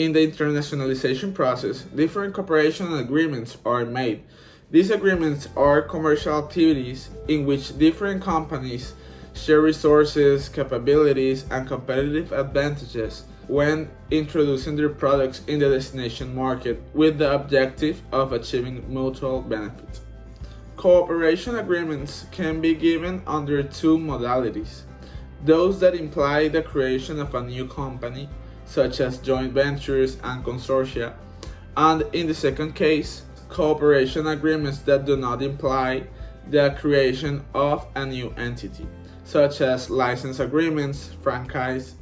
In the internationalization process, different cooperation agreements are made. These agreements are commercial activities in which different companies share resources, capabilities, and competitive advantages when introducing their products in the destination market with the objective of achieving mutual benefit. Cooperation agreements can be given under two modalities: those that imply the creation of a new company, such as joint ventures and consortia, and in the second case, cooperation agreements that do not imply the creation of a new entity, such as license agreements, franchise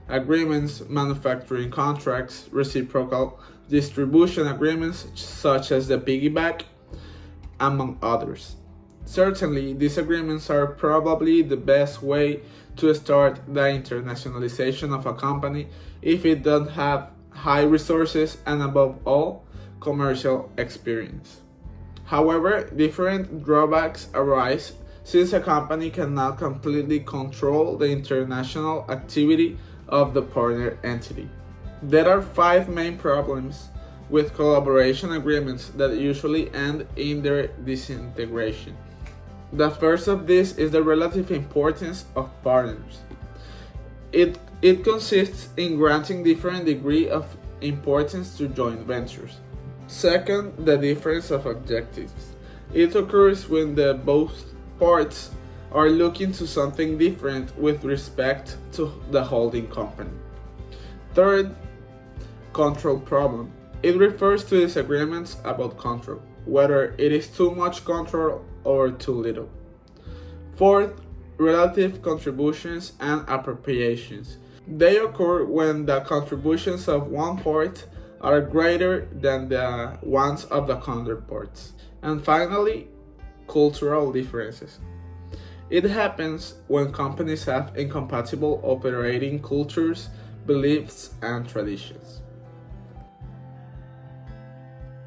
agreements, manufacturing contracts, reciprocal distribution agreements, such as the piggyback, among others. Certainly, these agreements are probably the best way to start the internationalization of a company if it doesn't have high resources and, above all, commercial experience. However, different drawbacks arise since a company cannot completely control the international activity of the partner entity. There are 5 main problems with collaboration agreements that usually end in their disintegration. The first of these is the relative importance of partners. It consists in granting different degree of importance to joint ventures. Second, the difference of objectives. It occurs when both parts are looking to something different with respect to the holding company. Third, control problem. It refers to disagreements about control, whether it is too much control or too little. Fourth, relative contributions and appropriations. They occur when the contributions of one part are greater than the ones of the counterparts. And finally, cultural differences. It happens when companies have incompatible operating cultures, beliefs, and traditions.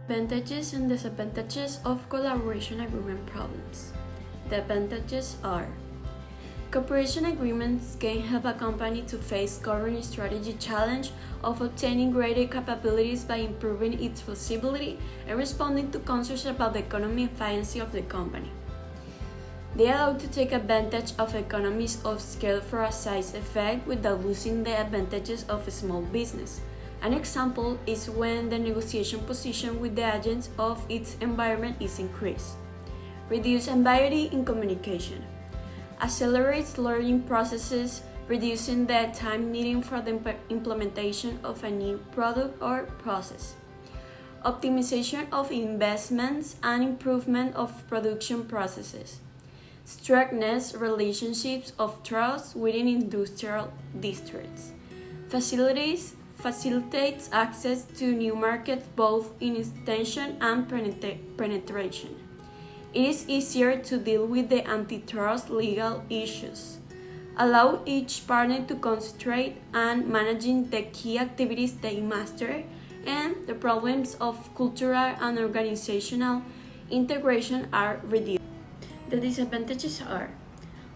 Advantages and disadvantages of collaboration agreement problems. The advantages are: cooperation agreements can help a company to face current strategy challenge of obtaining greater capabilities by improving its feasibility and responding to concerns about the economic efficiency of the company. They allow to take advantage of economies of scale for a size effect without losing the advantages of a small business. An example is when the negotiation position with the agents of its environment is increased. Reduce ambiguity in communication. Accelerates learning processes, reducing the time needed for the implementation of a new product or process. Optimization of investments and improvement of production processes. Strengthens relationships of trust within industrial districts. Facilitates access to new markets both in extension and penetration. It is easier to deal with the antitrust legal issues. Allow each partner to concentrate on managing the key activities they master, and the problems of cultural and organizational integration are reduced. The disadvantages are: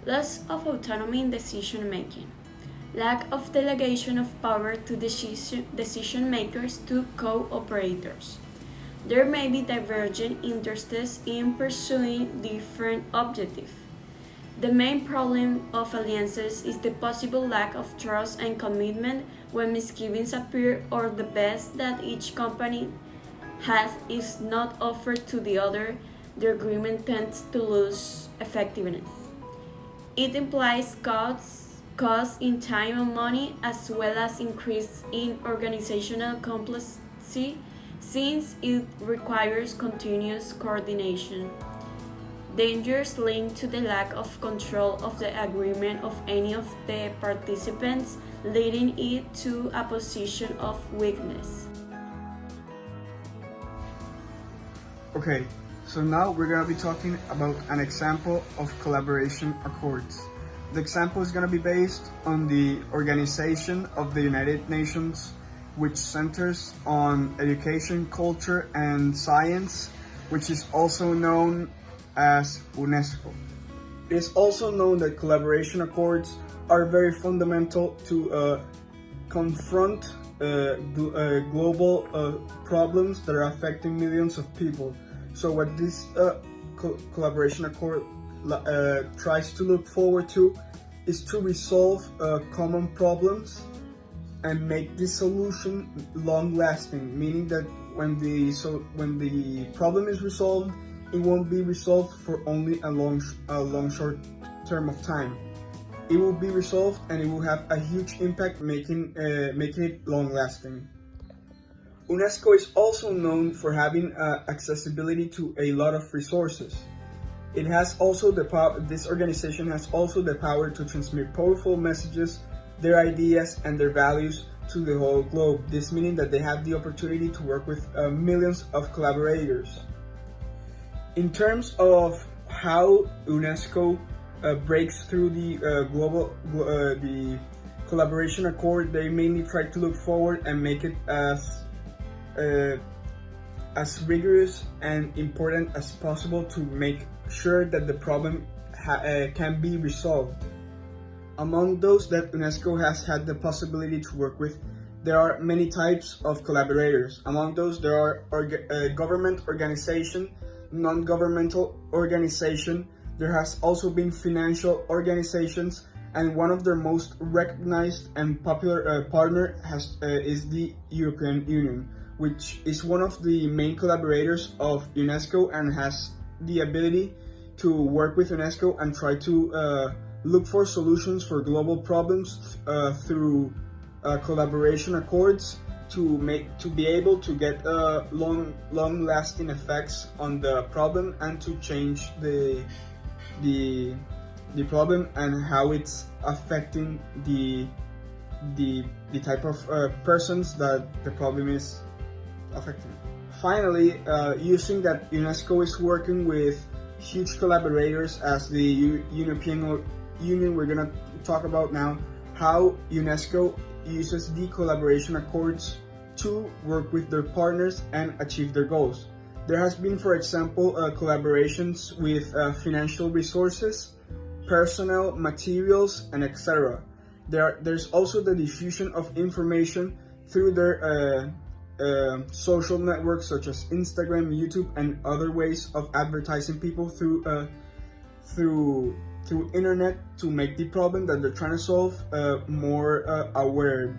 loss of autonomy in decision making, lack of delegation of power to decision makers to co-operators. There may be divergent interests in pursuing different objectives. The main problem of alliances is the possible lack of trust and commitment when misgivings appear or the best that each company has is not offered to the other. The agreement tends to lose effectiveness. It implies costs in time and money, as well as increase in organizational complexity, since it requires continuous coordination. Dangers linked to the lack of control of the agreement of any of the participants, leading it to a position of weakness. Okay, so now we're going to be talking about an example of collaboration accords. The example is going to be based on the Organization of the United Nations, which centers on education, culture, and science, which is also known as UNESCO. It is also known that collaboration accords are very fundamental to confront global problems that are affecting millions of people. So what this collaboration accord tries to look forward to is to resolve common problems and make this solution long-lasting, meaning that when the problem is resolved, it won't be resolved for only a long short term of time. It will be resolved and it will have a huge impact, making it long-lasting. UNESCO is also known for having accessibility to a lot of resources. It has also the power. This organization has also the power to transmit powerful messages, their ideas, and their values to the whole globe. This meaning that they have the opportunity to work with millions of collaborators. In terms of how UNESCO breaks through the the collaboration accord, they mainly try to look forward and make it as rigorous and important as possible to make sure that the problem can be resolved. Among those that UNESCO has had the possibility to work with, there are many types of collaborators. Among those, there are government organization, non-governmental organization. There has also been financial organizations, and one of their most recognized and popular partner is the European Union, which is one of the main collaborators of UNESCO and has the ability to work with UNESCO and try to look for solutions for global problems through collaboration accords to be able to get long-lasting effects on the problem and to change the problem and how it's affecting the type of persons that the problem is affecting. Finally, using that UNESCO is working with huge collaborators as the European Union, we're gonna talk about now how UNESCO uses the collaboration accords to work with their partners and achieve their goals. There has been, for example, collaborations with financial resources, personnel, materials, and etc. There's also the diffusion of information through their social networks such as Instagram, YouTube, and other ways of advertising people through internet to make the problem that they're trying to solve more aware.